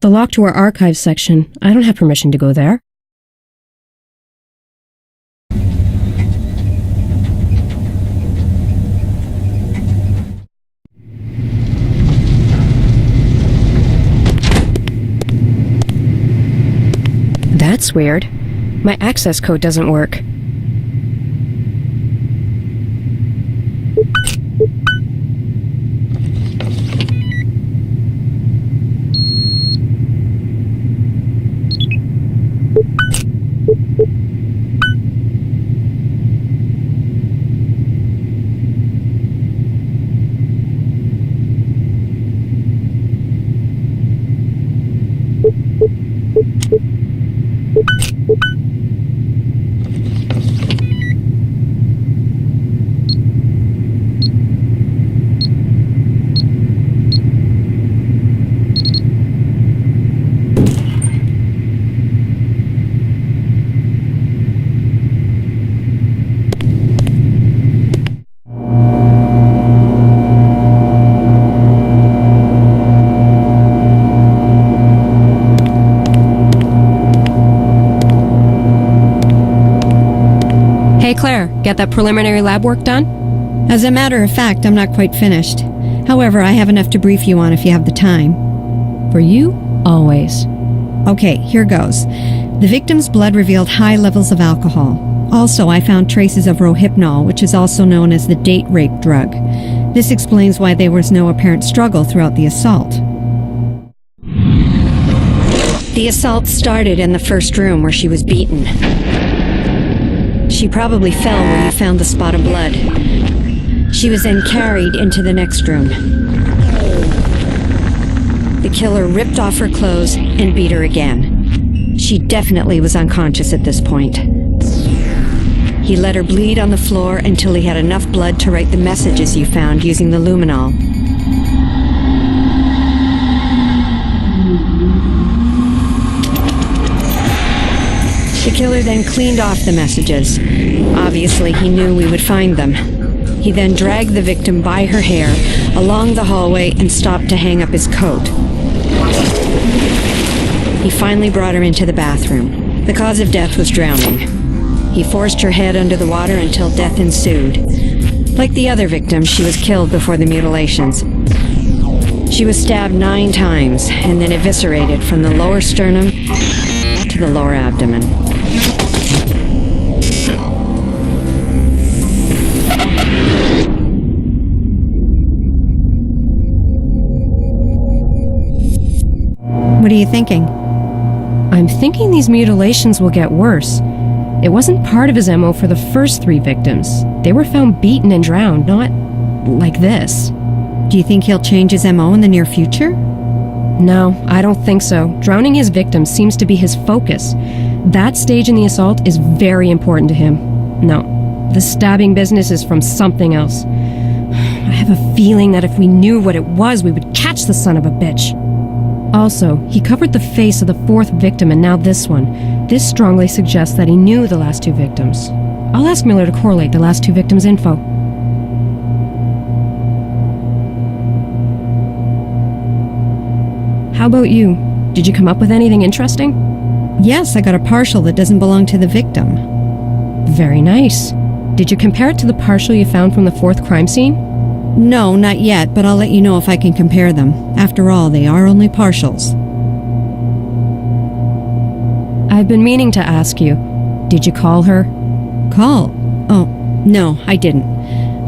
The lock to our archives section. I don't have permission to go there. That's weird. My access code doesn't work. Hey Claire, get that preliminary lab work done? As a matter of fact, I'm not quite finished. However, I have enough to brief you on if you have the time. For you, always. Okay, here goes. The victim's blood revealed high levels of alcohol. Also, I found traces of Rohypnol, which is also known as the date rape drug. This explains why there was no apparent struggle throughout the assault. The assault started in the first room where she was beaten. She probably fell where you found the spot of blood. She was then carried into the next room. The killer ripped off her clothes and beat her again. She definitely was unconscious at this point. He let her bleed on the floor until he had enough blood to write the messages you found using the luminol. The killer then cleaned off the messages. Obviously, he knew we would find them. He then dragged the victim by her hair along the hallway and stopped to hang up his coat. He finally brought her into the bathroom. The cause of death was drowning. He forced her head under the water until death ensued. Like the other victim, she was killed before the mutilations. She was stabbed 9 times and then eviscerated from the lower sternum to the lower abdomen. What are you thinking? I'm thinking these mutilations will get worse. It wasn't part of his MO for the first 3 victims. They were found beaten and drowned, not like this. Do you think he'll change his MO in the near future? No, I don't think so. Drowning his victims seems to be his focus. That stage in the assault is very important to him. No, the stabbing business is from something else. I have a feeling that if we knew what it was, we would catch the son of a bitch. Also, he covered the face of the 4th victim and now this one. This strongly suggests that he knew the last 2 victims. I'll ask Miller to correlate the last 2 victims' info. How about you? Did you come up with anything interesting? Yes, I got a partial that doesn't belong to the victim. Very nice. Did you compare it to the partial you found from the 4th crime scene? No, not yet, but I'll let you know if I can compare them. After all, they are only partials. I've been meaning to ask you. Did you call her? Call? Oh, no, I didn't.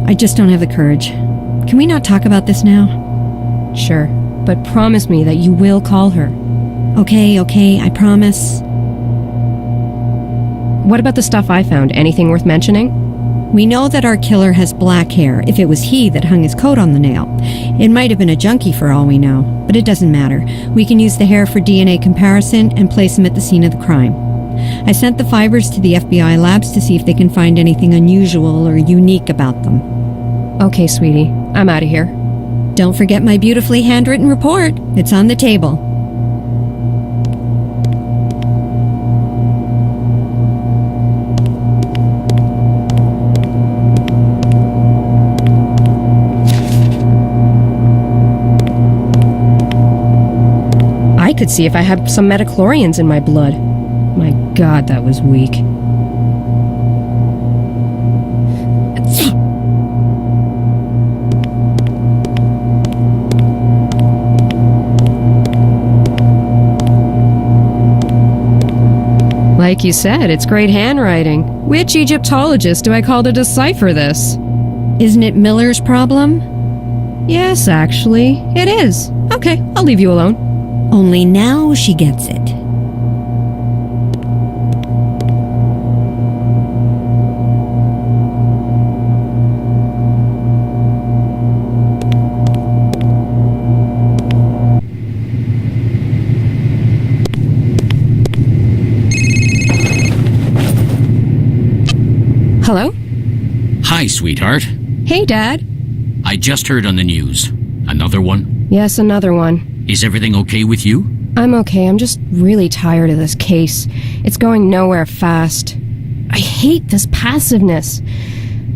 I just don't have the courage. Can we not talk about this now? Sure, but promise me that you will call her. Okay, I promise. What about the stuff I found? Anything worth mentioning? We know that our killer has black hair, if it was he that hung his coat on the nail. It might have been a junkie for all we know, but it doesn't matter. We can use the hair for DNA comparison and place him at the scene of the crime. I sent the fibers to the FBI labs to see if they can find anything unusual or unique about them. Okay, sweetie. I'm out of here. Don't forget my beautifully handwritten report. It's on the table. could see if I had some metachlorians in my blood. My God, that was weak. Like you said, it's great handwriting. Which Egyptologist do I call to decipher this? Isn't it Miller's problem? Yes, actually, it is. Okay, I'll leave you alone. Only now she gets it. Hello? Hi, sweetheart. Hey, Dad. I just heard on the news. Another one? Yes, another one. Is everything okay with you? I'm okay, I'm just really tired of this case. It's going nowhere fast. I hate this passiveness.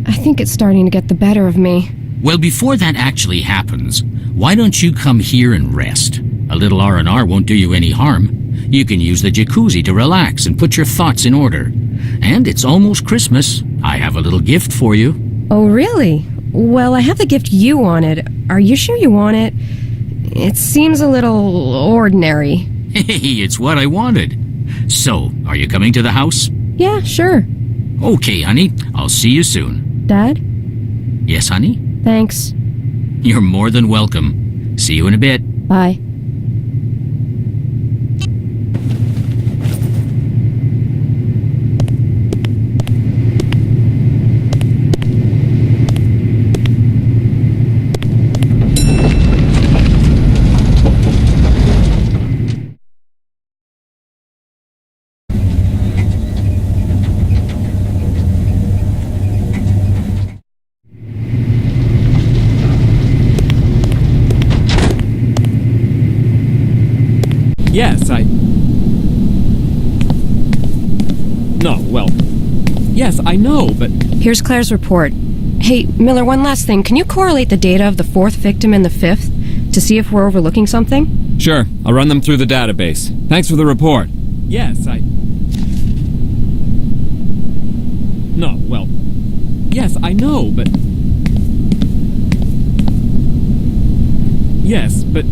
I think it's starting to get the better of me. Well, before that actually happens, why don't you come here and rest? A little R&R won't do you any harm. You can use the jacuzzi to relax and put your thoughts in order. And it's almost Christmas. I have a little gift for you. Oh, really? Well, I have the gift you wanted. Are you sure you want it? It seems a little ordinary. Hey, it's what I wanted. So, are you coming to the house? Yeah, sure. Okay, honey. I'll see you soon. Dad? Yes, honey? Thanks. You're more than welcome. See you in a bit. Bye. Yes, Yes, I know, but... Here's Claire's report. Hey, Miller, one last thing. Can you correlate the data of the 4th victim and the 5th to see if we're overlooking something? Sure, I'll run them through the database. Thanks for the report. Yes, Yes, I know, but... Yes, but...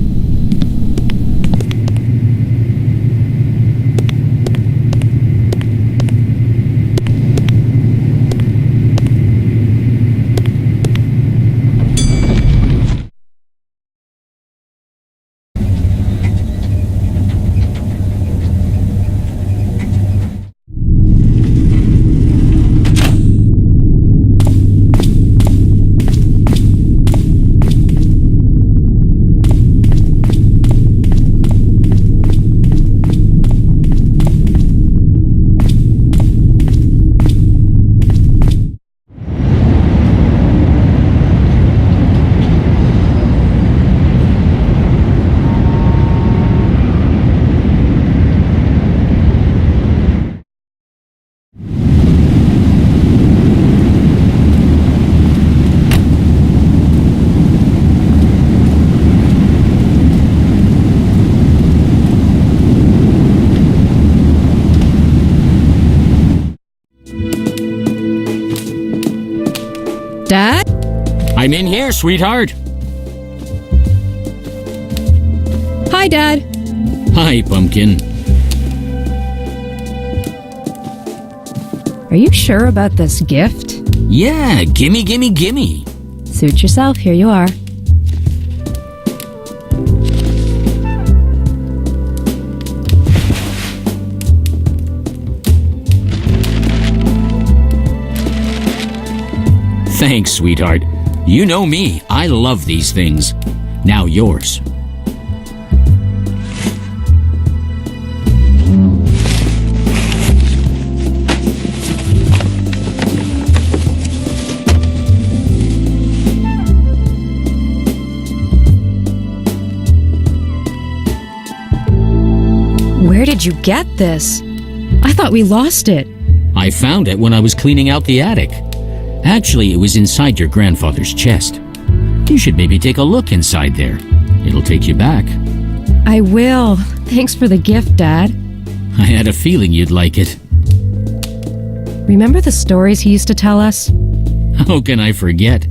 Dad? I'm in here, sweetheart. Hi, Dad. Hi, Pumpkin. Are you sure about this gift? Yeah, gimme, gimme, gimme. Suit yourself, here you are. Thanks, sweetheart. You know me, I love these things. Now yours. Where did you get this? I thought we lost it. I found it when I was cleaning out the attic. Actually, it was inside your grandfather's chest. You should maybe take a look inside there. It'll take you back. I will. Thanks for the gift, Dad. I had a feeling you'd like it. Remember the stories he used to tell us? How can I forget?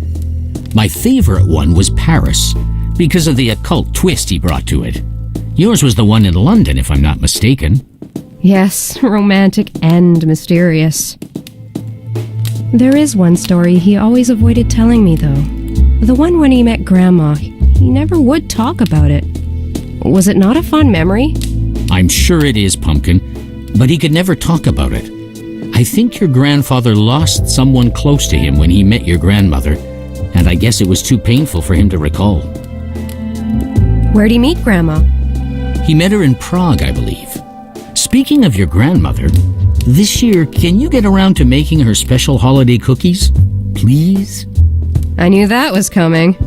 My favorite one was Paris, because of the occult twist he brought to it. Yours was the one in London, if I'm not mistaken. Yes, romantic and mysterious. There is one story he always avoided telling me, though. The one when he met Grandma. He never would talk about it. Was it not a fun memory? I'm sure it is, Pumpkin, but he could never talk about it. I think your grandfather lost someone close to him when he met your grandmother, and I guess it was too painful for him to recall. Where'd he meet Grandma? He met her in Prague, I believe. Speaking of your grandmother, this year, can you get around to making her special holiday cookies? Please? I knew that was coming.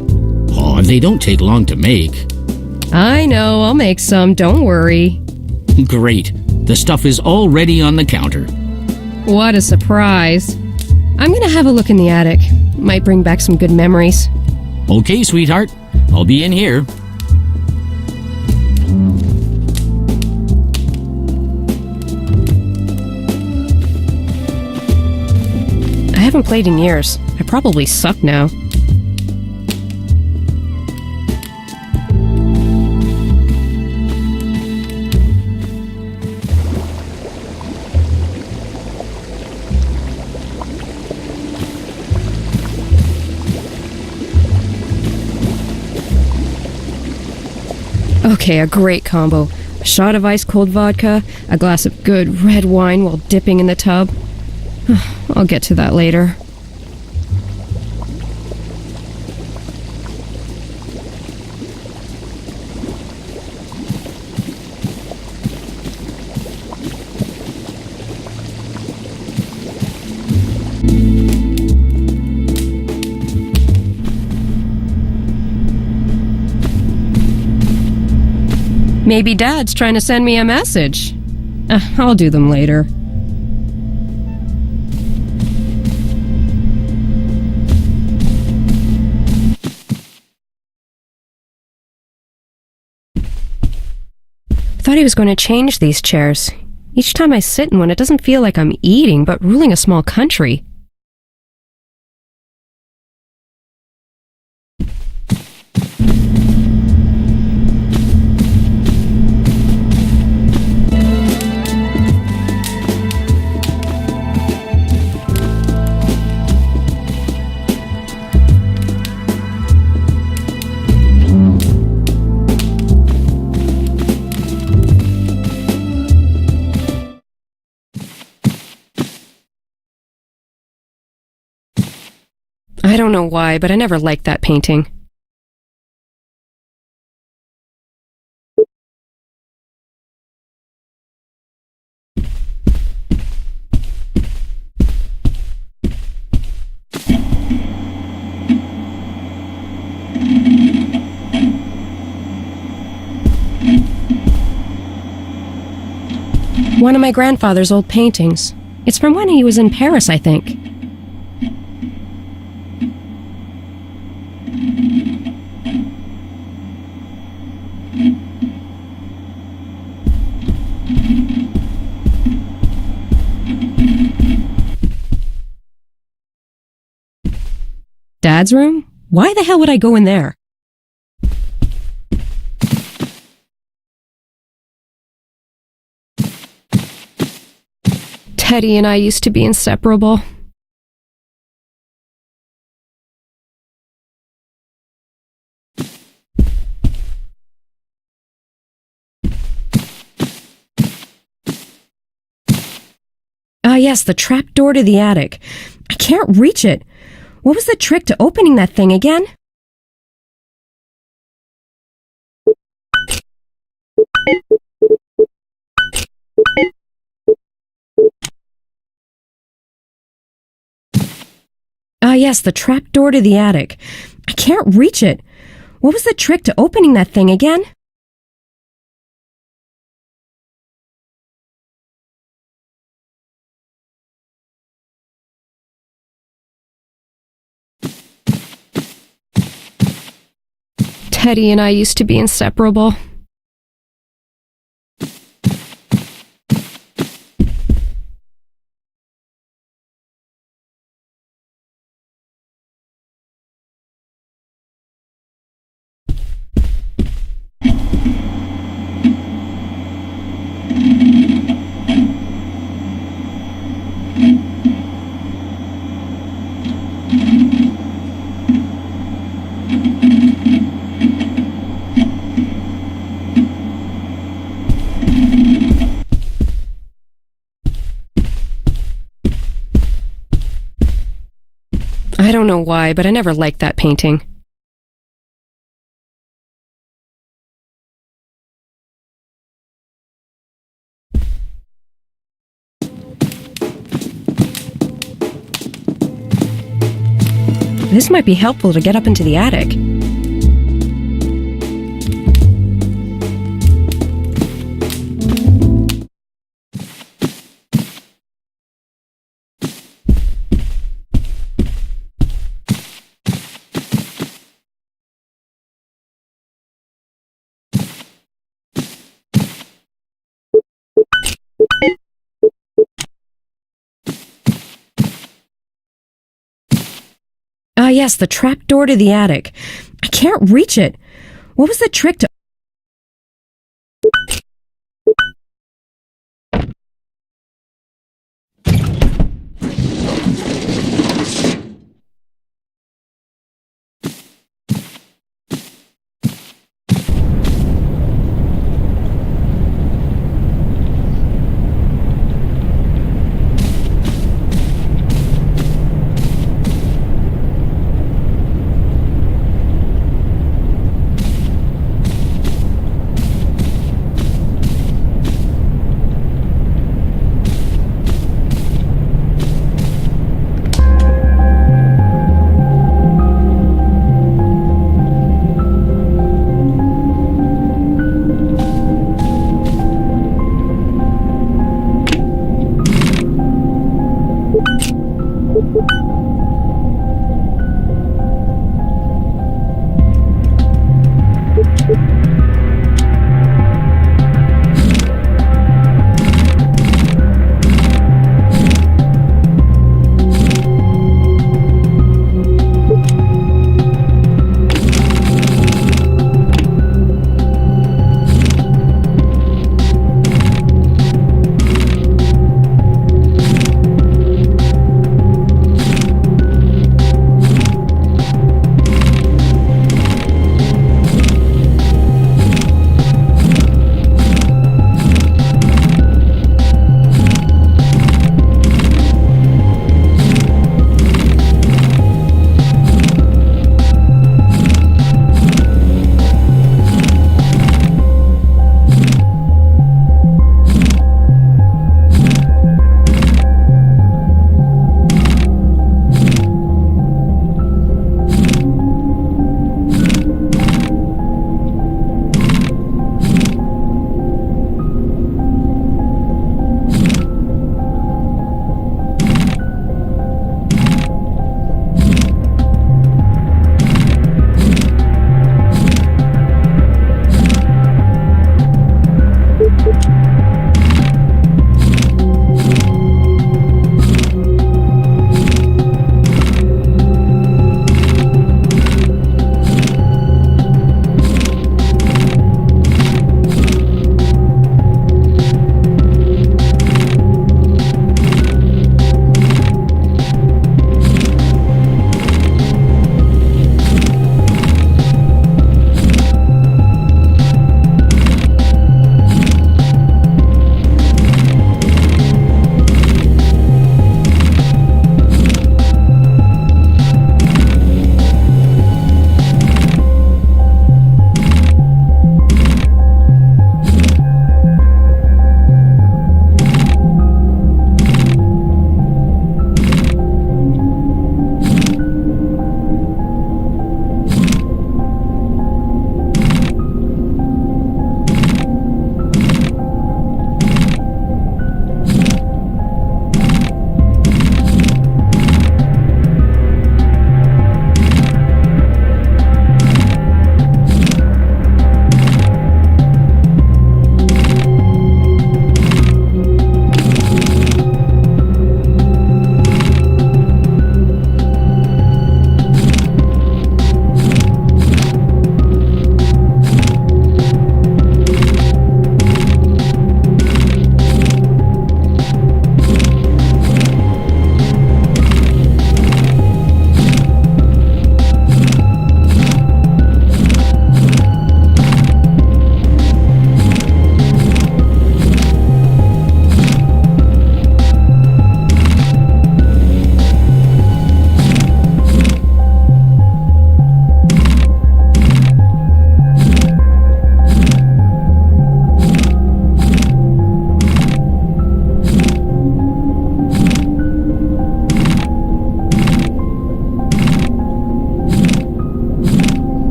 Oh, they don't take long to make. I know, I'll make some, don't worry. Great. The stuff is already on the counter. What a surprise. I'm gonna have a look in the attic. Might bring back some good memories. Okay, sweetheart. I'll be in here. I haven't played in years. I probably suck now. Okay, a great combo. A shot of ice-cold vodka, a glass of good red wine while dipping in the tub. I'll get to that later. Maybe Dad's trying to send me a message. I'll do them later. I thought he was going to change these chairs. Each time I sit in one, it doesn't feel like I'm eating, but ruling a small country. I don't know why, but I never liked that painting. One of my grandfather's old paintings. It's from when he was in Paris, I think. Dad's room? Why the hell would I go in there? Teddy and I used to be inseparable. Ah, yes, the trap door to the attic. I can't reach it. What was the trick to opening that thing again? Ah, yes, the trap door to the attic. I can't reach it. What was the trick to opening that thing again? Teddy and I used to be inseparable. I don't know why, but I never liked that painting. This might be helpful to get up into the attic. Ah, yes, the trap door to the attic. I can't reach it. What was the trick to...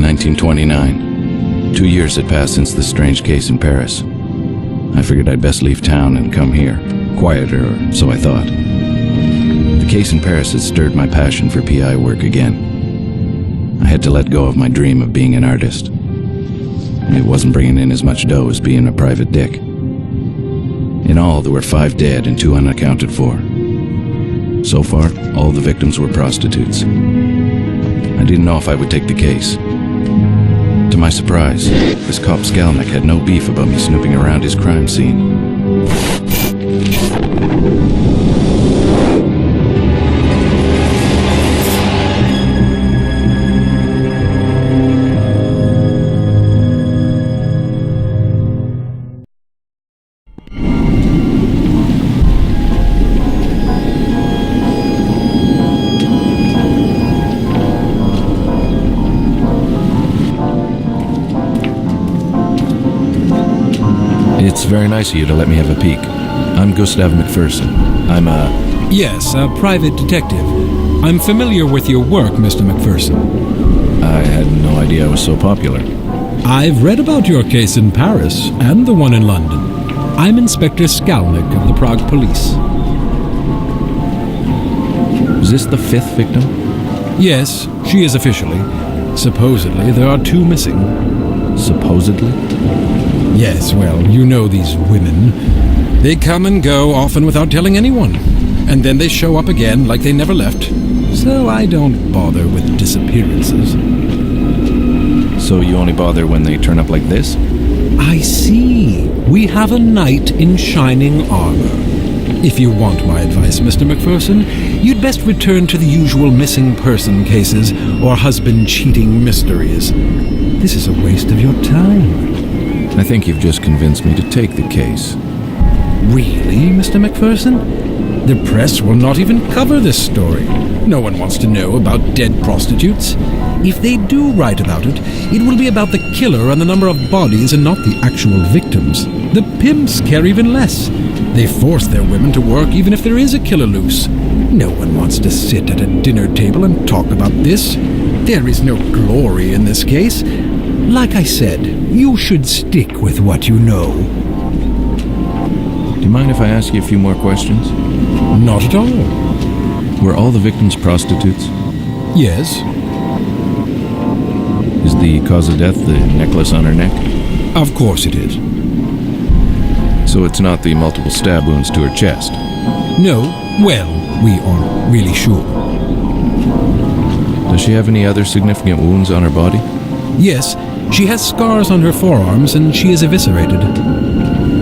1929. 2 years had passed since the strange case in Paris. I figured I'd best leave town and come here. Quieter, or so I thought. The case in Paris had stirred my passion for PI work again. I had to let go of my dream of being an artist. It wasn't bringing in as much dough as being a private dick. In all, there were 5 dead and 2 unaccounted for. So far, all the victims were prostitutes. I didn't know if I would take the case. To my surprise, this cop Skalnik had no beef about me snooping around his crime scene. It's very nice of you to let me have a peek. I'm Gustav McPherson. I'm Yes, a private detective. I'm familiar with your work, Mr. McPherson. I had no idea I was so popular. I've read about your case in Paris and the one in London. I'm Inspector Skalnik of the Prague Police. Is this the 5th victim? Yes, she is officially. Supposedly, there are 2 missing. Supposedly? Yes, well, you know these women. They come and go, often without telling anyone. And then they show up again like they never left. So I don't bother with disappearances. So you only bother when they turn up like this? I see. We have a knight in shining armor. If you want my advice, Mr. McPherson, you'd best return to the usual missing person cases or husband cheating mysteries. This is a waste of your time. I think you've just convinced me to take the case. Really, Mr. McPherson? The press will not even cover this story. No one wants to know about dead prostitutes. If they do write about it, it will be about the killer and the number of bodies and not the actual victims. The pimps care even less. They force their women to work even if there is a killer loose. No one wants to sit at a dinner table and talk about this. There is no glory in this case. Like I said, you should stick with what you know. Do you mind if I ask you a few more questions? Not at all. Were all the victims prostitutes? Yes. Is the cause of death the necklace on her neck? Of course it is. So it's not the multiple stab wounds to her chest? No, well, we aren't really sure. Does she have any other significant wounds on her body? Yes, she has scars on her forearms and she is eviscerated.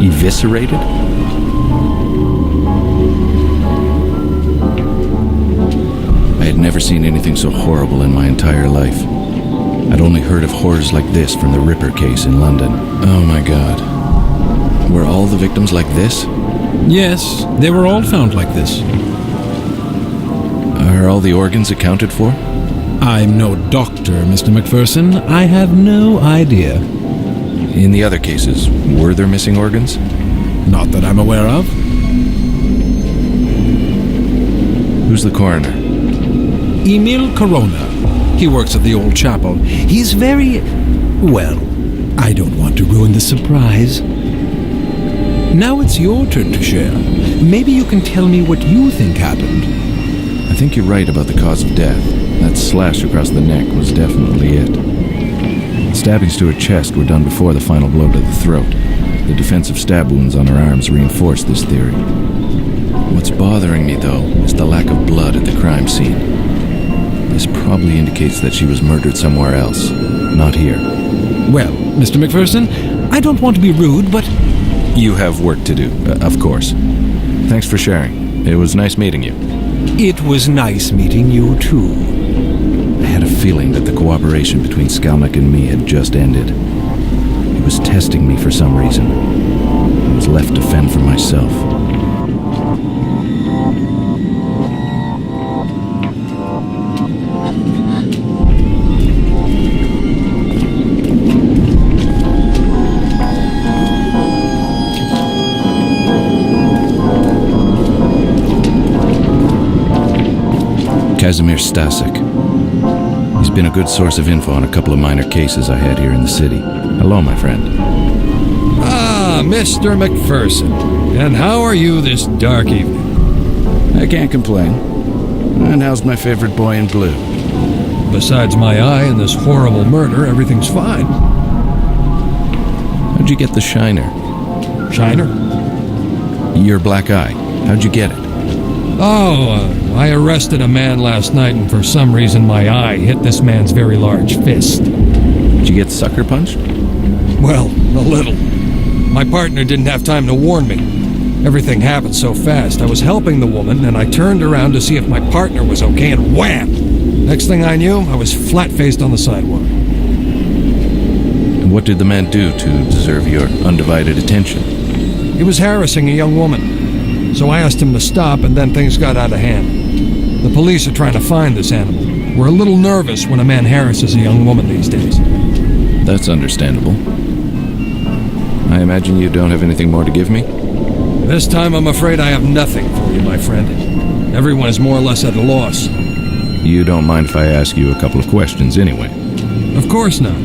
Eviscerated? I had never seen anything so horrible in my entire life. I'd only heard of horrors like this from the Ripper case in London. Oh my God. Were all the victims like this? Yes, they were all found like this. Are all the organs accounted for? I'm no doctor, Mr. McPherson. I have no idea. In the other cases, were there missing organs? Not that I'm aware of. Who's the coroner? Emil Corona. He works at the old chapel. He's very... well, I don't want to ruin the surprise. Now it's your turn to share. Maybe you can tell me what you think happened. I think you're right about the cause of death. That slash across the neck was definitely it. Stabbings to her chest were done before the final blow to the throat. The defensive stab wounds on her arms reinforce this theory. What's bothering me, though, is the lack of blood at the crime scene. This probably indicates that she was murdered somewhere else, not here. Well, Mr. McPherson, I don't want to be rude, but... You have work to do, of course. Thanks for sharing. It was nice meeting you. It was nice meeting you, too. I had a feeling that the cooperation between Skalnik and me had just ended. He was testing me for some reason. I was left to fend for myself. Kazimir Stasek. He's been a good source of info on a couple of minor cases I had here in the city. Hello, my friend. Ah, Mr. McPherson. And how are you this dark evening? I can't complain. And how's my favorite boy in blue? Besides my eye and this horrible murder, everything's fine. How'd you get the shiner? Shiner? Your black eye. How'd you get it? Oh, I arrested a man last night, and for some reason my eye hit this man's very large fist. Did you get sucker punched? Well, a little. My partner didn't have time to warn me. Everything happened so fast. I was helping the woman, and I turned around to see if my partner was okay, and wham! Next thing I knew, I was flat-faced on the sidewalk. And what did the man do to deserve your undivided attention? He was harassing a young woman. So I asked him to stop, and then things got out of hand. The police are trying to find this animal. We're a little nervous when a man harasses a young woman these days. That's understandable. I imagine you don't have anything more to give me? This time I'm afraid I have nothing for you, my friend. Everyone is more or less at a loss. You don't mind if I ask you a couple of questions anyway? Of course not.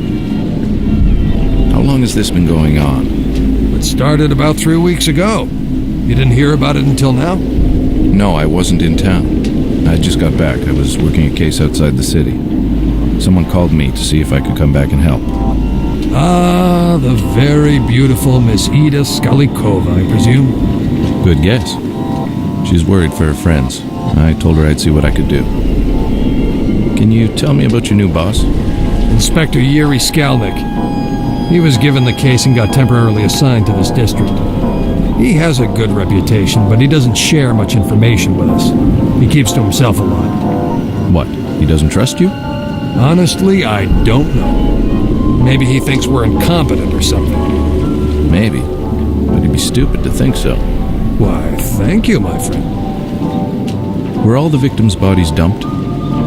How long has this been going on? It started about 3 weeks ago. You didn't hear about it until now? No, I wasn't in town. I just got back. I was working a case outside the city. Someone called me to see if I could come back and help. Ah, the very beautiful Miss Ida Skalikova, I presume. Good guess. She's worried for her friends. I told her I'd see what I could do. Can you tell me about your new boss? Inspector Yuri Skalnik. He was given the case and got temporarily assigned to this district. He has a good reputation, but he doesn't share much information with us. He keeps to himself a lot. What? He doesn't trust you? Honestly, I don't know. Maybe he thinks we're incompetent or something. Maybe. But he'd be stupid to think so. Why, thank you, my friend. Were all the victims' bodies dumped?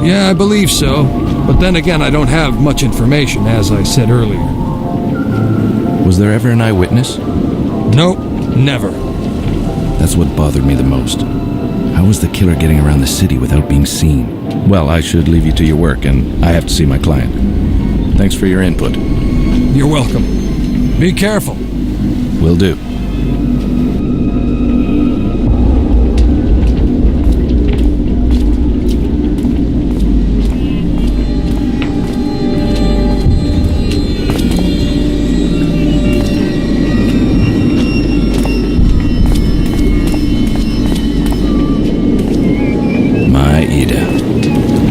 Yeah, I believe so. But then again, I don't have much information, as I said earlier. Was there ever an eyewitness? Nope, never. That's what bothered me the most. How was the killer getting around the city without being seen? Well, I should leave you to your work, and I have to see my client. Thanks for your input. You're welcome. Be careful. Will do.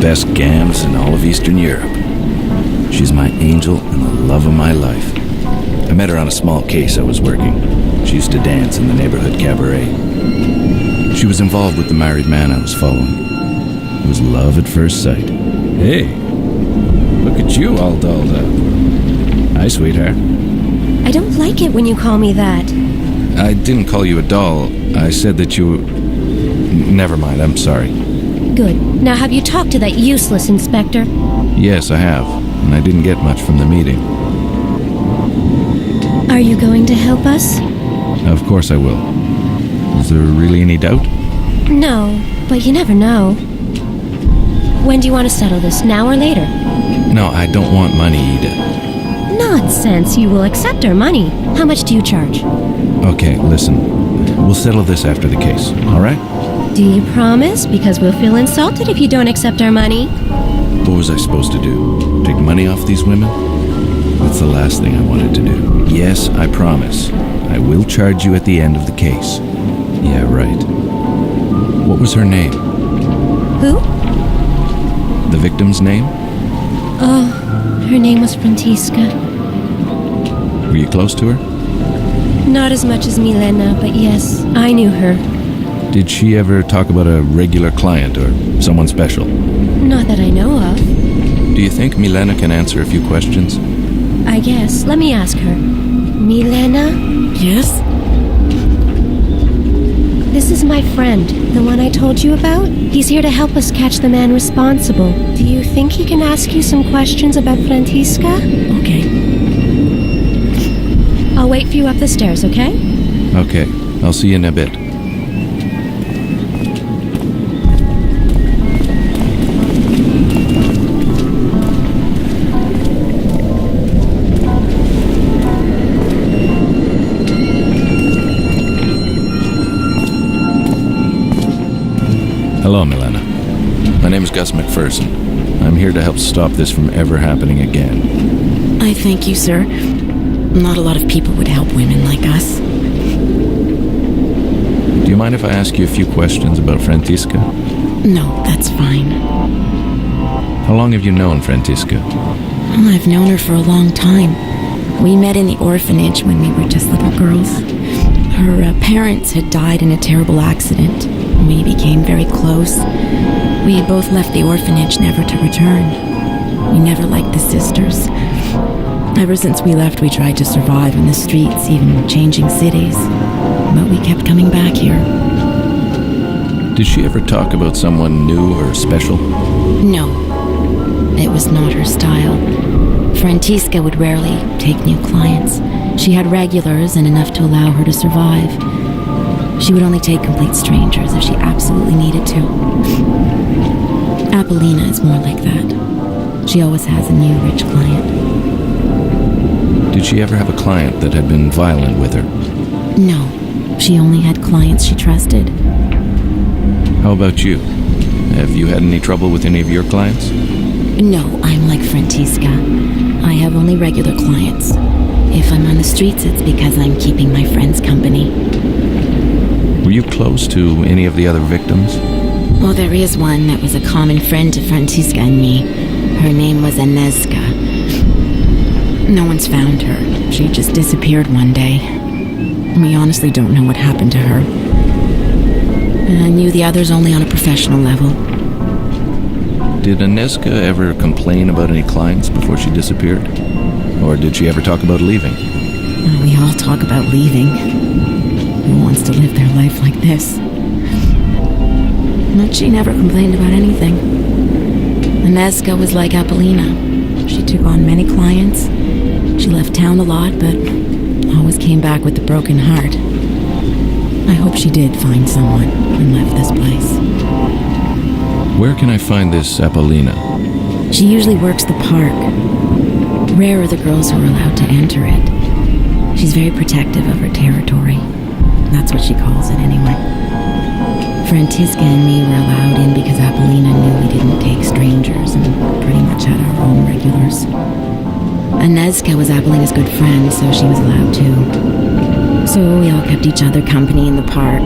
Best gams in all of Eastern Europe. She's my angel and the love of my life. I met her on a small case I was working. She used to dance in the neighborhood cabaret. She was involved with the married man I was following. It was love at first sight. Hey, look at you all dolled up. Hi, sweetheart. I don't like it when you call me that. I didn't call you a doll. I said that you... Never mind, I'm sorry. Good. Now have you talked to that useless inspector? Yes, I have, and I didn't get much from the meeting. Are you going to help us? Of course I will. Is there really any doubt? No, but you never know. When do you want to settle this, now or later? No, I don't want money, Ida. Nonsense, you will accept our money. How much do you charge? Okay, listen. We'll settle this after the case, all right? Do you promise? Because we'll feel insulted if you don't accept our money. What was I supposed to do? Take money off these women? That's the last thing I wanted to do. Yes, I promise. I will charge you at the end of the case. Yeah, right. What was her name? Who? The victim's name? Oh, her name was Frantiska. Were you close to her? Not as much as Milena, but yes, I knew her. Did she ever talk about a regular client or someone special? Not that I know of. Do you think Milena can answer a few questions? I guess. Let me ask her. Milena? Yes? This is my friend, the one I told you about. He's here to help us catch the man responsible. Do you think he can ask you some questions about Frantiska? Okay. I'll wait for you up the stairs, okay? Okay, I'll see you in a bit. Milena. My name is Gus McPherson. I'm here to help stop this from ever happening again. I thank you, sir. Not a lot of people would help women like us. Do you mind if I ask you a few questions about Frantiska? No, that's fine. How long have you known Frantiska? Well, I've known her for a long time. We met in the orphanage when we were just little girls. Her parents had died in a terrible accident. We became very close. We had both left the orphanage never to return. We never liked the sisters. Ever since we left, we tried to survive in the streets, even changing cities. But we kept coming back here. Did she ever talk about someone new or special? No. It was not her style. Frantiska would rarely take new clients. She had regulars and enough to allow her to survive. She would only take complete strangers if she absolutely needed to. Apollina is more like that. She always has a new rich client. Did she ever have a client that had been violent with her? No. She only had clients she trusted. How about you? Have you had any trouble with any of your clients? No, I'm like Frantiska. I have only regular clients. If I'm on the streets, it's because I'm keeping my friends company. Were you close to any of the other victims? Well, there is one that was a common friend to Frantiska and me. Her name was Anezka. No one's found her. She just disappeared one day. We honestly don't know what happened to her. I knew the others only on a professional level. Did Anezka ever complain about any clients before she disappeared? Or did she ever talk about leaving? We all talk about leaving. Who wants to live their life like this? But she never complained about anything. Anezka was like Apollina. She took on many clients. She left town a lot, but always came back with a broken heart. I hope she did find someone and left this place. Where can I find this Apollina? She usually works the park. Rare are the girls who are allowed to enter it. She's very protective of her territory. That's what she calls it anyway. Frantiska and me were allowed in because Apollina knew we didn't take strangers and pretty much had our own regulars. Anezka was Apollina's good friend, so she was allowed too. So we all kept each other company in the park.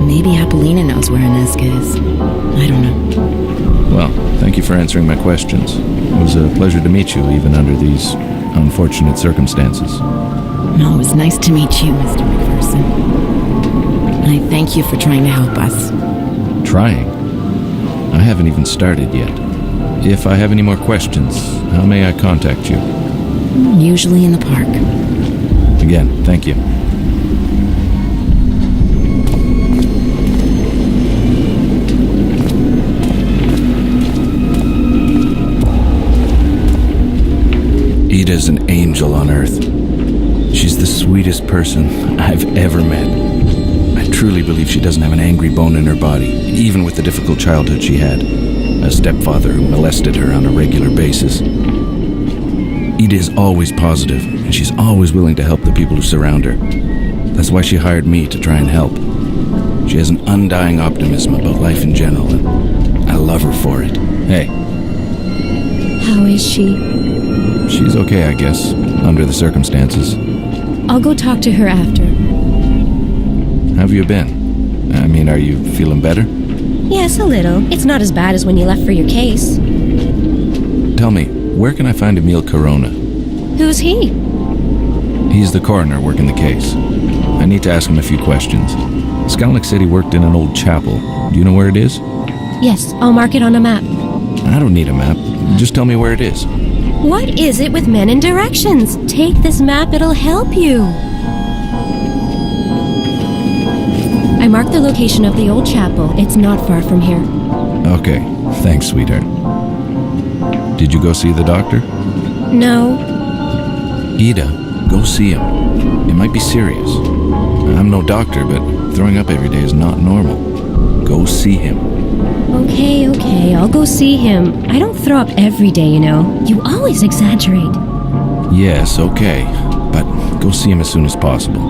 Maybe Apollina knows where Anezka is. I don't know. Well, thank you for answering my questions. It was a pleasure to meet you, even under these unfortunate circumstances. Well, it was nice to meet you, Mr. McPherson. I thank you for trying to help us. Trying? I haven't even started yet. If I have any more questions, how may I contact you? Usually in the park. Again, thank you. Ida's an angel on Earth. She's the sweetest person I've ever met. I truly believe she doesn't have an angry bone in her body, even with the difficult childhood she had. A stepfather who molested her on a regular basis. Ida is always positive, and she's always willing to help the people who surround her. That's why she hired me to try and help. She has an undying optimism about life in general, and I love her for it. Hey. How is she? She's okay, I guess, under the circumstances. I'll go talk to her after. How have you been? I mean, are you feeling better? Yes, a little. It's not as bad as when you left for your case. Tell me, where can I find Emil Corona? Who's he? He's the coroner working the case. I need to ask him a few questions. Skalnik said he worked in an old chapel. Do you know where it is? Yes, I'll mark it on a map. I don't need a map. Just tell me where it is. What is it with men and directions? Take this map, it'll help you. I marked the location of the old chapel. It's not far from here. Okay, thanks, sweetheart. Did you go see the doctor? No. Ida, go see him. It might be serious. I'm no doctor, but throwing up every day is not normal. Go see him. Okay, I'll go see him. I don't throw up every day, you know. You always exaggerate. Yes, okay. But go see him as soon as possible.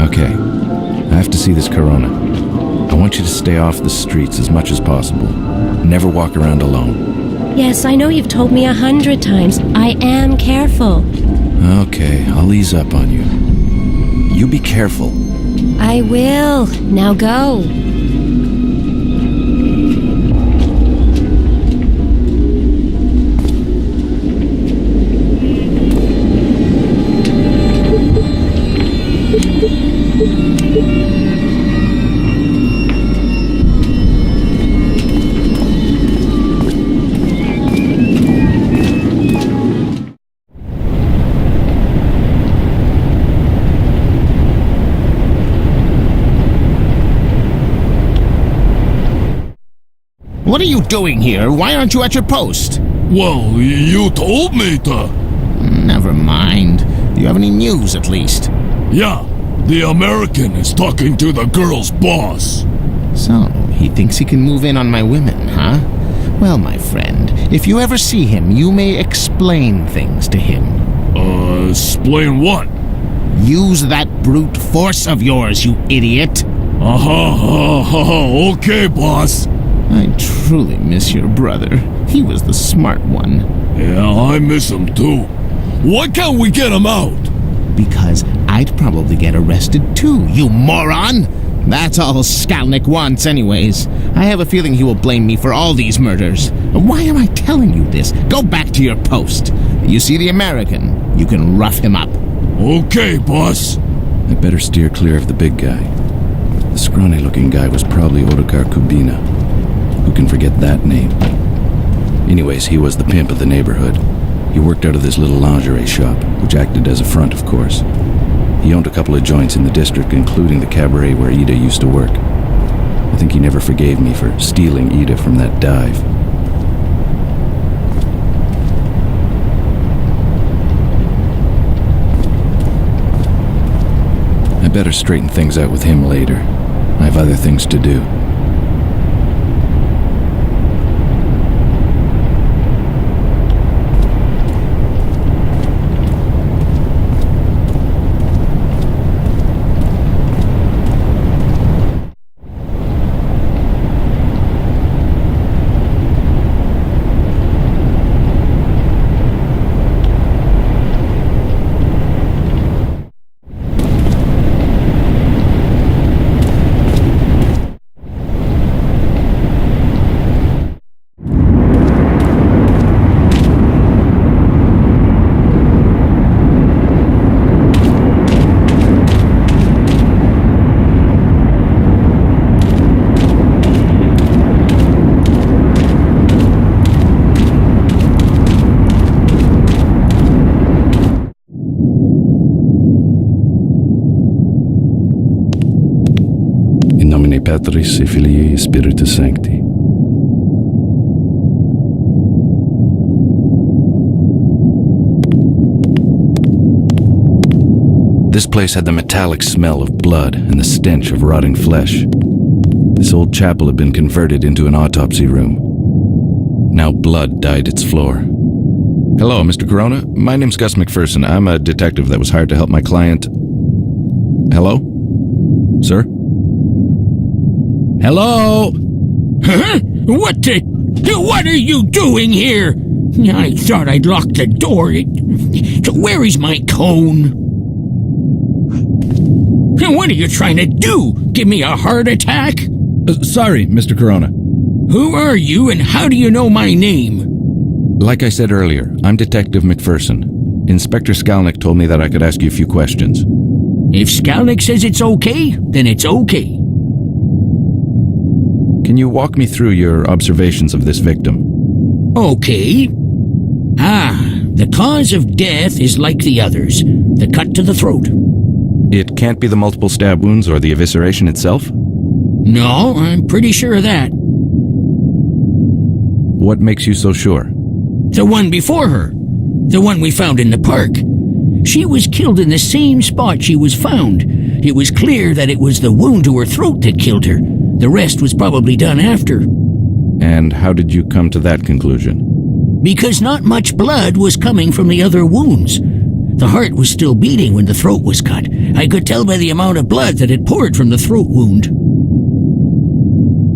Okay. I have to see this Corona. I want you to stay off the streets as much as possible. Never walk around alone. Yes, I know you've told me 100 times. I am careful. Okay, I'll ease up on you. You be careful. I will. Now go. What are you doing here? Why aren't you at your post? Well, you told me to. Never mind. Do you have any news, at least? Yeah, the American is talking to the girl's boss. So, he thinks he can move in on my women, huh? Well, my friend, if you ever see him, you may explain things to him. Explain what? Use that brute force of yours, you idiot. Okay, boss. I truly miss your brother. He was the smart one. Yeah, I miss him too. Why can't we get him out? Because I'd probably get arrested too, you moron! That's all Skalnick wants anyways. I have a feeling he will blame me for all these murders. Why am I telling you this? Go back to your post. You see the American? You can rough him up. Okay, boss. I better steer clear of the big guy. The scrawny-looking guy was probably Ottokar Kubina. Who can forget that name? Anyways, he was the pimp of the neighborhood. He worked out of this little lingerie shop, which acted as a front, of course. He owned a couple of joints in the district, including the cabaret where Ida used to work. I think he never forgave me for stealing Ida from that dive. I better straighten things out with him later. I have other things to do. Patris et Filii et Spiritus Sancti. This place had the metallic smell of blood and the stench of rotting flesh. This old chapel had been converted into an autopsy room. Now blood dyed its floor. Hello, Mr. Corona. My name's Gus McPherson. I'm a detective that was hired to help my client. Hello? Sir? Hello? Huh? What are you doing here? I thought I'd locked the door. Where is my cone? What are you trying to do? Give me a heart attack? Sorry, Mr. Corona. Who are you and how do you know my name? Like I said earlier, I'm Detective McPherson. Inspector Skalnick told me that I could ask you a few questions. If Skalnick says it's okay, then it's okay. Can you walk me through your observations of this victim? Okay. The cause of death is like the others. The cut to the throat. It can't be the multiple stab wounds or the evisceration itself? No, I'm pretty sure of that. What makes you so sure? The one before her. The one we found in the park. She was killed in the same spot she was found. It was clear that it was the wound to her throat that killed her. The rest was probably done after. And how did you come to that conclusion? Because not much blood was coming from the other wounds. The heart was still beating when the throat was cut. I could tell by the amount of blood that had poured from the throat wound.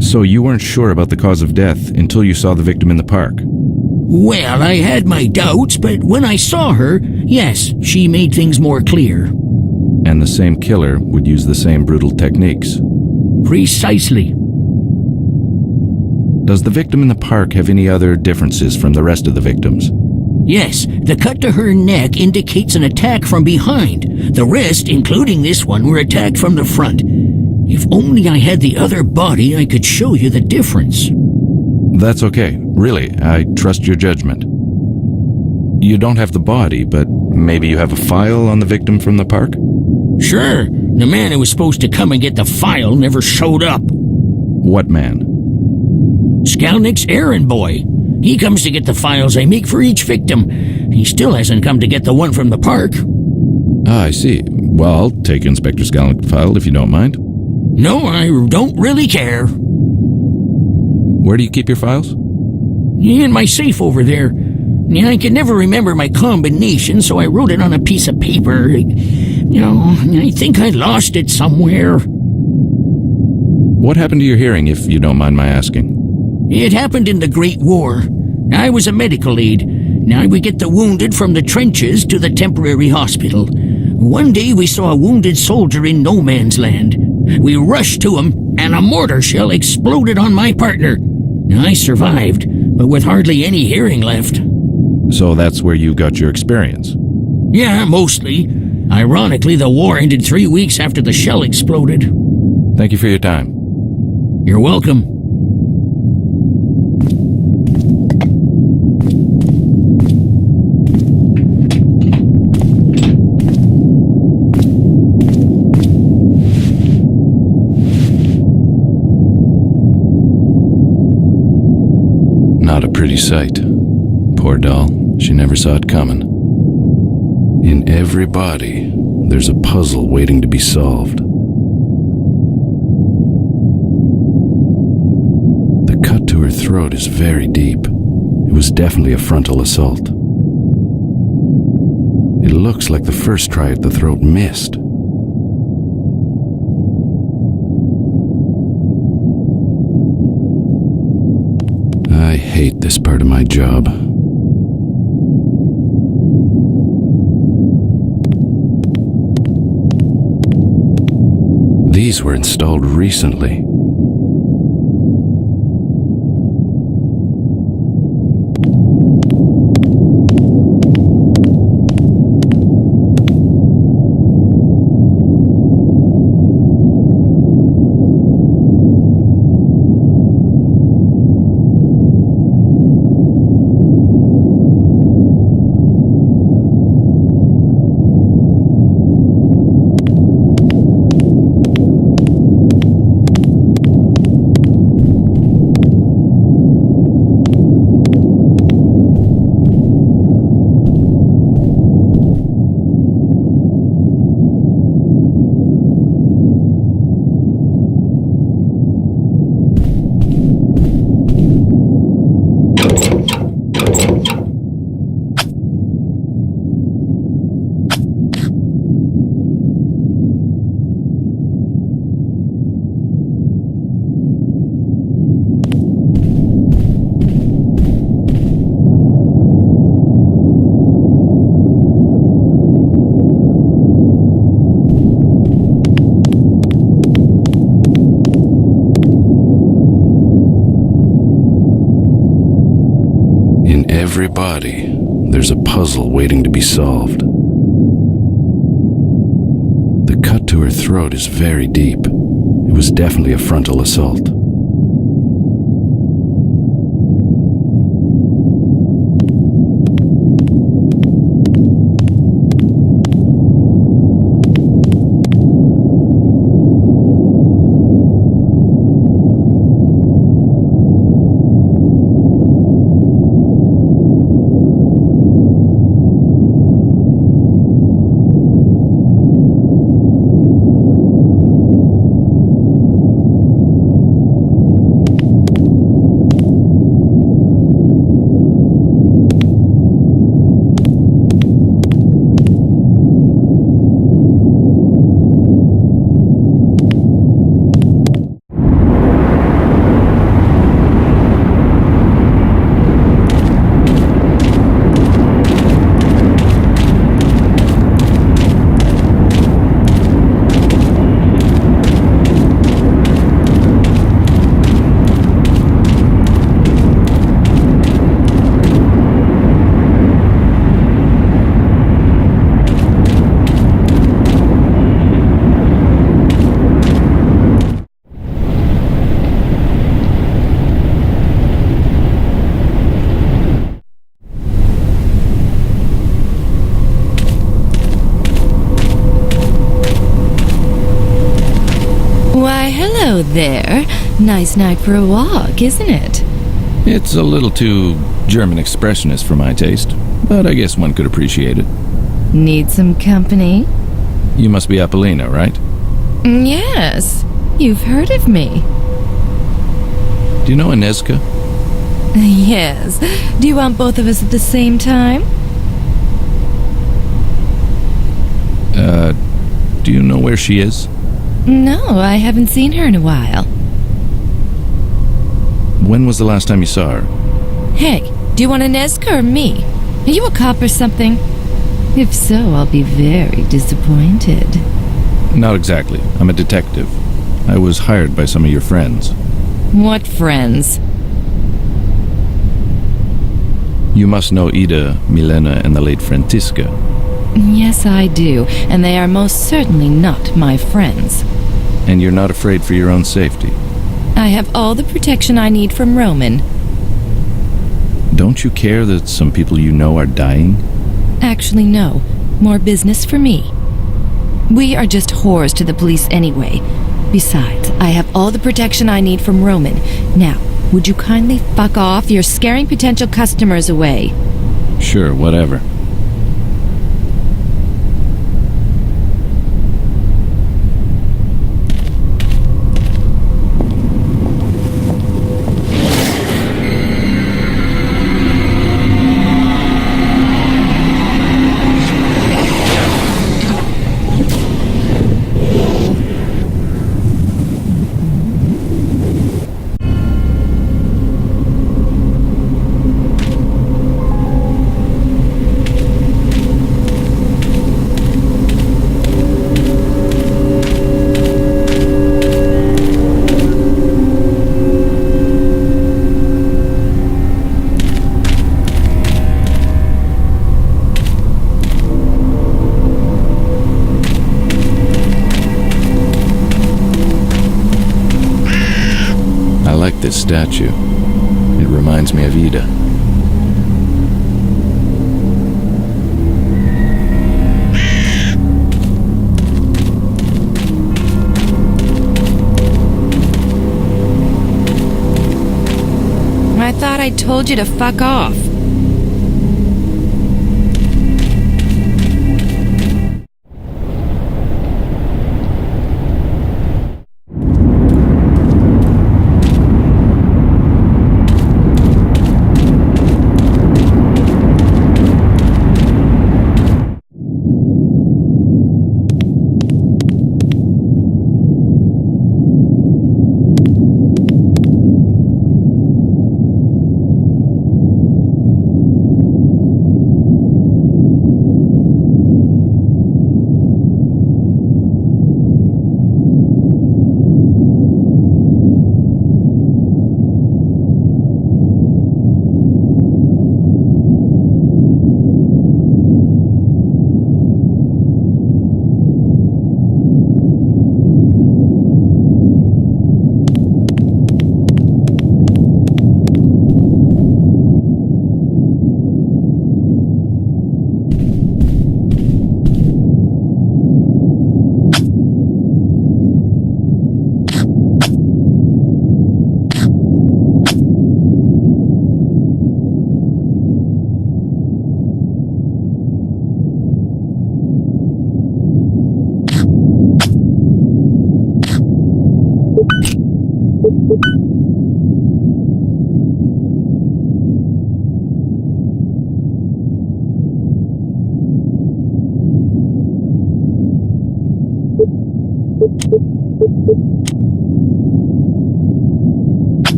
So you weren't sure about the cause of death until you saw the victim in the park? Well, I had my doubts, but when I saw her, yes, she made things more clear. And the same killer would use the same brutal techniques? Precisely. Does the victim in the park have any other differences from the rest of the victims? Yes, the cut to her neck indicates an attack from behind. The rest, including this one, were attacked from the front. If only I had the other body, I could show you the difference. That's okay. Really, I trust your judgment. You don't have the body, but maybe you have a file on the victim from the park? Sure. The man who was supposed to come and get the file never showed up. What man? Skalnik's errand boy. He comes to get the files I make for each victim. He still hasn't come to get the one from the park. Ah, I see. Well, I'll take Inspector Skalnik's file if you don't mind. No, I don't really care. Where do you keep your files? In my safe over there. I can never remember my combination, so I wrote it on a piece of paper. I think I lost it somewhere. What happened to your hearing, if you don't mind my asking? It happened in the Great War. I was a medical aide. Now we get the wounded from the trenches to the temporary hospital. One day we saw a wounded soldier in no man's land. We rushed to him, and a mortar shell exploded on my partner. I survived, but with hardly any hearing left. So that's where you got your experience? Yeah, mostly. Ironically, the war ended 3 weeks after the shell exploded. Thank you for your time. You're welcome. Not a pretty sight. Poor doll. She never saw it coming. In every body, there's a puzzle waiting to be solved. The cut to her throat is very deep. It was definitely a frontal assault. It looks like the first try at the throat missed. I hate this part of my job. These were installed recently. Every body, there's a puzzle waiting to be solved. The cut to her throat is very deep. It was definitely a frontal assault. there. Nice night for a walk, isn't it? It's a little too German expressionist for my taste, but I guess one could appreciate it. Need some company? You must be Apollina, right? Yes. You've heard of me. Do you know Inezka? Yes. Do you want both of us at the same time? Do you know where she is? No, I haven't seen her in a while. When was the last time you saw her? Hey, do you want Inezka or me? Are you a cop or something? If so, I'll be very disappointed. Not exactly. I'm a detective. I was hired by some of your friends. What friends? You must know Ida, Milena, and the late Frantiska. Yes, I do, and they are most certainly not my friends. And you're not afraid for your own safety? I have all the protection I need from Roman. Don't you care that some people you know are dying? Actually, no. More business for me. We are just whores to the police anyway. Besides, I have all the protection I need from Roman. Now, would you kindly fuck off? You're scaring potential customers away. Sure, whatever. This statue. It reminds me of Ida. I thought I told you to fuck off.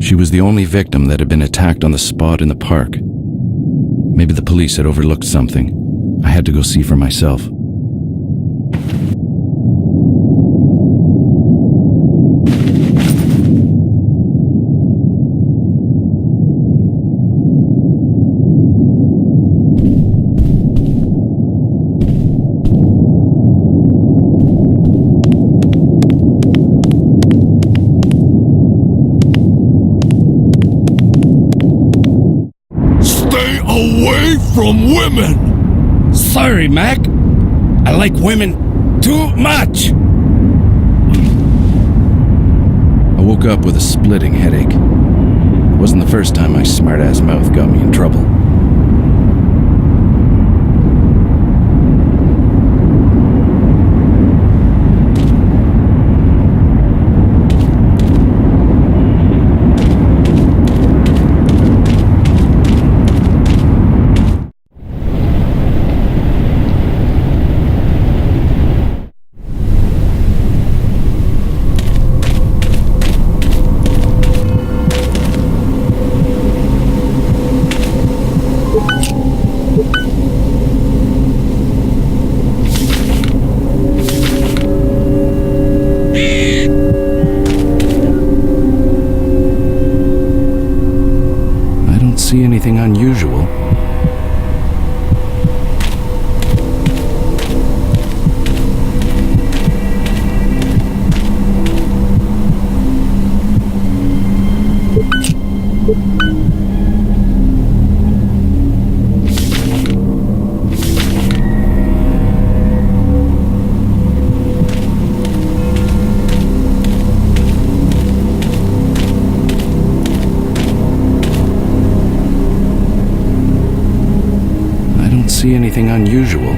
She was the only victim that had been attacked on the spot in the park. Maybe the police had overlooked something. I had to go see for myself. Away from women! Sorry, Mac. I like women too much. I woke up with a splitting headache. It wasn't the first time my smart-ass mouth got me in trouble. See anything unusual? See anything unusual?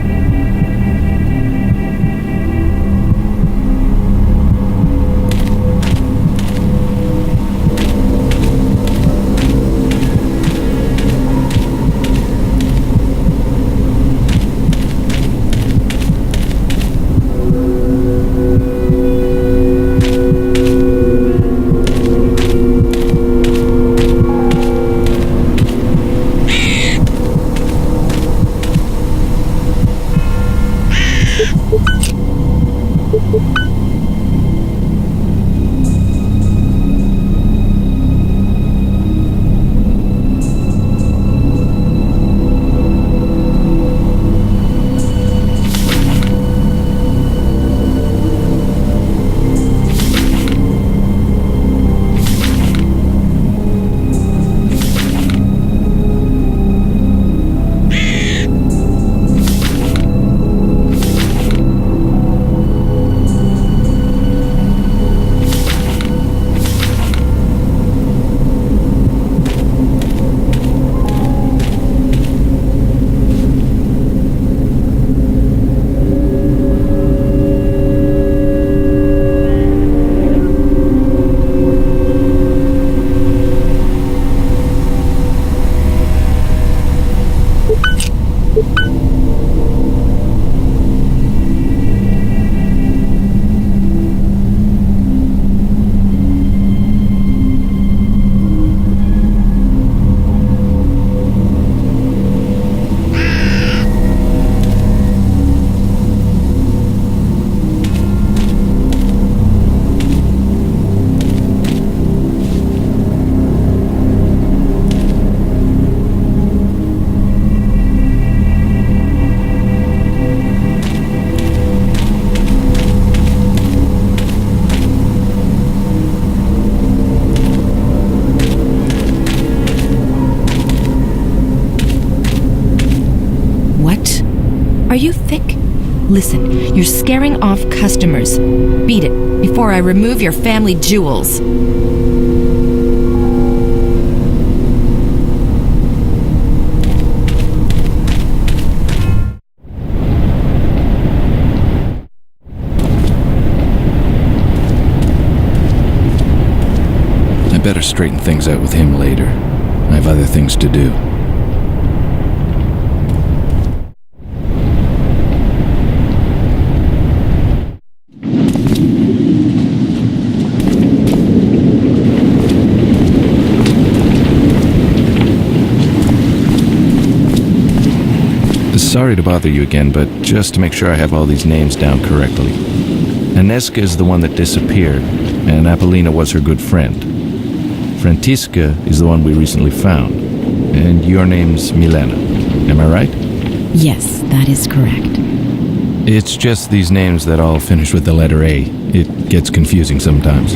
you thick? Listen, you're scaring off customers. Beat it, before I remove your family jewels. I better straighten things out with him later. I have other things to do. Sorry to bother you again, but just to make sure I have all these names down correctly. Aneska is the one that disappeared, and Apollina was her good friend. Frantiska is the one we recently found, and your name's Milena. Am I right? Yes, that is correct. It's just these names that all finish with the letter A. It gets confusing sometimes.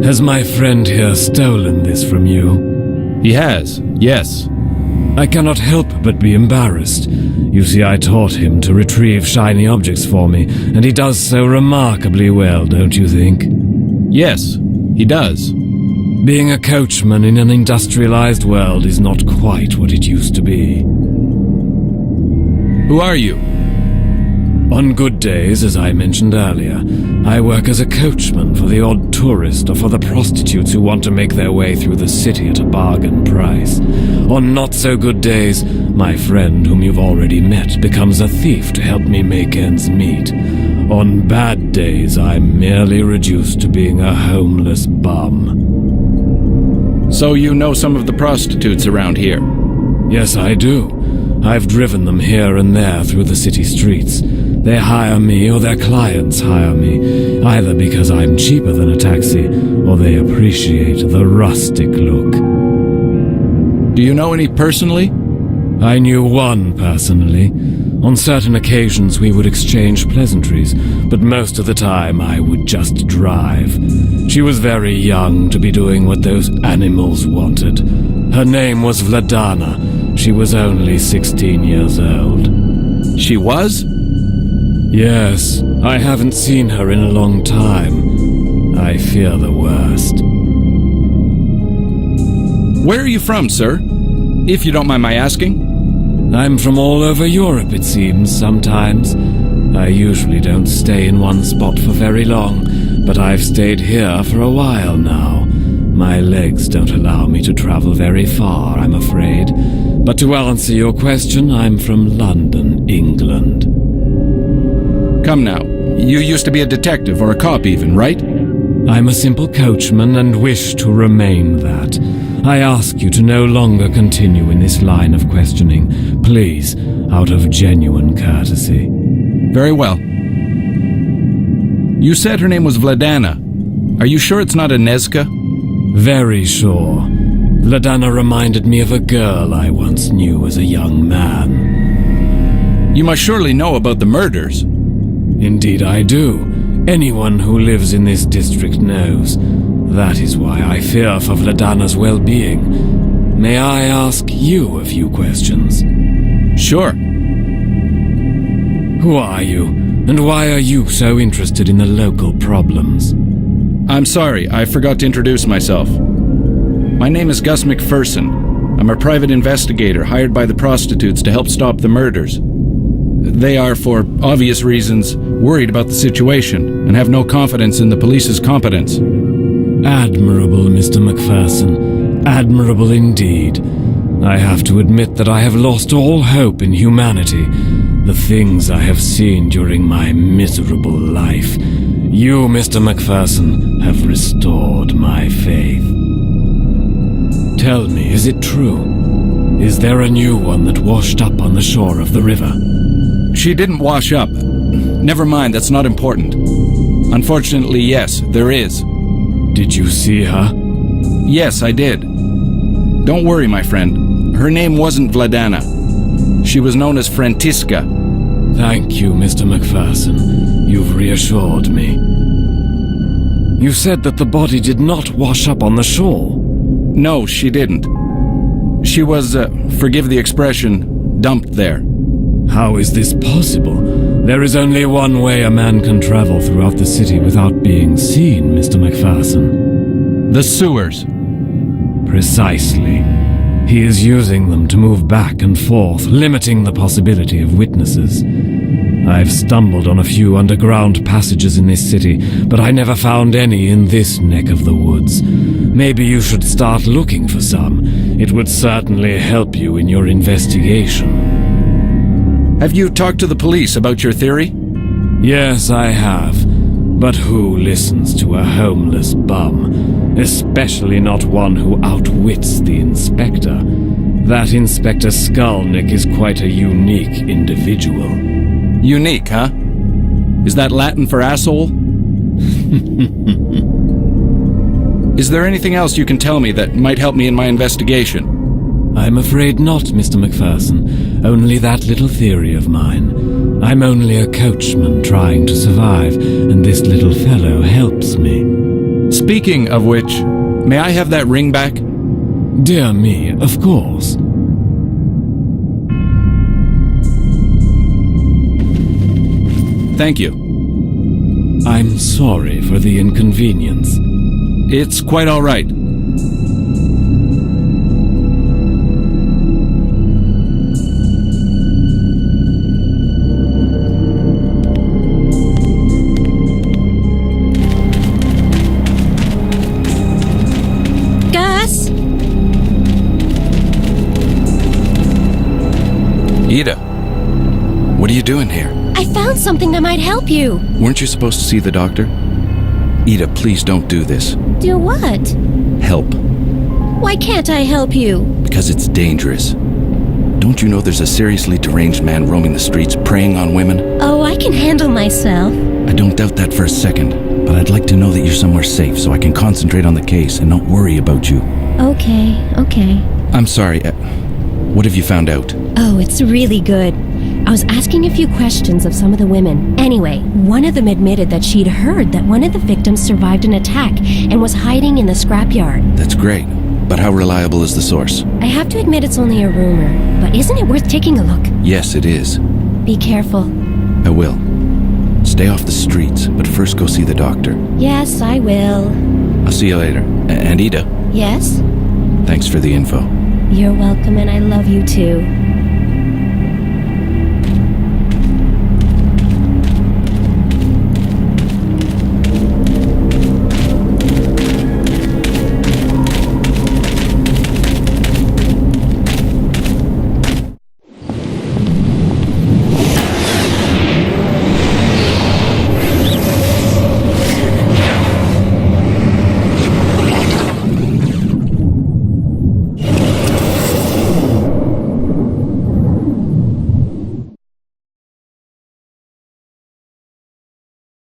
Has my friend here stolen this from you? He has, yes. I cannot help but be embarrassed. You see, I taught him to retrieve shiny objects for me, and he does so remarkably well, don't you think? Yes, he does. Being a coachman in an industrialized world is not quite what it used to be. Who are you? On good days, as I mentioned earlier, I work as a coachman for the odd tourist or for the prostitutes who want to make their way through the city at a bargain price. On not-so-good days, my friend, whom you've already met, becomes a thief to help me make ends meet. On bad days, I'm merely reduced to being a homeless bum. So you know some of the prostitutes around here? Yes, I do. I've driven them here and there through the city streets. They hire me or their clients hire me, either because I'm cheaper than a taxi or they appreciate the rustic look. Do you know any personally? I knew one personally. On certain occasions we would exchange pleasantries, but most of the time I would just drive. She was very young to be doing what those animals wanted. Her name was Vladana. She was only 16 years old. She was? Yes, I haven't seen her in a long time. I fear the worst. Where are you from, sir? If you don't mind my asking. I'm from all over Europe, it seems, sometimes. I usually don't stay in one spot for very long, but I've stayed here for a while now. My legs don't allow me to travel very far, I'm afraid. But to answer your question, I'm from London, England. Come now, you used to be a detective, or a cop even, right? I'm a simple coachman and wish to remain that. I ask you to no longer continue in this line of questioning, please, out of genuine courtesy. Very well. You said her name was Vladana. Are you sure it's not Inezka? Very sure. Vladana reminded me of a girl I once knew as a young man. You must surely know about the murders. Indeed I do. Anyone who lives in this district knows. That is why I fear for Vladana's well-being. May I ask you a few questions? Sure. Who are you, and why are you so interested in the local problems? I'm sorry, I forgot to introduce myself. My name is Gus McPherson. I'm a private investigator hired by the prostitutes to help stop the murders. They are, for obvious reasons, worried about the situation and have no confidence in the police's competence. Admirable, Mr. McPherson. Admirable indeed. I have to admit that I have lost all hope in humanity. The things I have seen during my miserable life. You, Mr. McPherson, have restored my faith. Tell me, is it true? Is there a new one that washed up on the shore of the river? She didn't wash up. Never mind, that's not important. Unfortunately, yes, there is. Did you see her? Yes, I did. Don't worry, my friend. Her name wasn't Vladana. She was known as Frantiska. Thank you, Mr. McPherson. You've reassured me. You said that the body did not wash up on the shore. No, she didn't. She was, forgive the expression, dumped there. How is this possible? There is only one way a man can travel throughout the city without being seen, Mr. McPherson. The sewers. Precisely. He is using them to move back and forth, limiting the possibility of witnesses. I've stumbled on a few underground passages in this city, but I never found any in this neck of the woods. Maybe you should start looking for some. It would certainly help you in your investigation. Have you talked to the police about your theory? Yes, I have. But who listens to a homeless bum? Especially not one who outwits the inspector. That Inspector Skalnick is quite a unique individual. Unique, huh? Is that Latin for asshole? Is there anything else you can tell me that might help me in my investigation? I'm afraid not, Mr. McPherson. Only that little theory of mine. I'm only a coachman trying to survive, and this little fellow helps me. Speaking of which, may I have that ring back? Dear me, of course. Thank you. I'm sorry for the inconvenience. It's quite all right. Gus? Ida, what are you doing here? I found something that might help you. Weren't you supposed to see the doctor? Ida, please don't do this. Do what? Help. Why can't I help you? Because it's dangerous. Don't you know there's a seriously deranged man roaming the streets preying on women? Oh, I can handle myself. I don't doubt that for a second, but I'd like to know that you're somewhere safe so I can concentrate on the case and not worry about you. Okay. I'm sorry. What have you found out? Oh, it's really good. I was asking a few questions of some of the women. Anyway, one of them admitted that she'd heard that one of the victims survived an attack and was hiding in the scrapyard. That's great. But how reliable is the source? I have to admit it's only a rumor, but isn't it worth taking a look? Yes, it is. Be careful. I will. Stay off the streets, but first go see the doctor. Yes, I will. I'll see you later. And Ida, Yes? thanks for the info. You're welcome, and I love you too.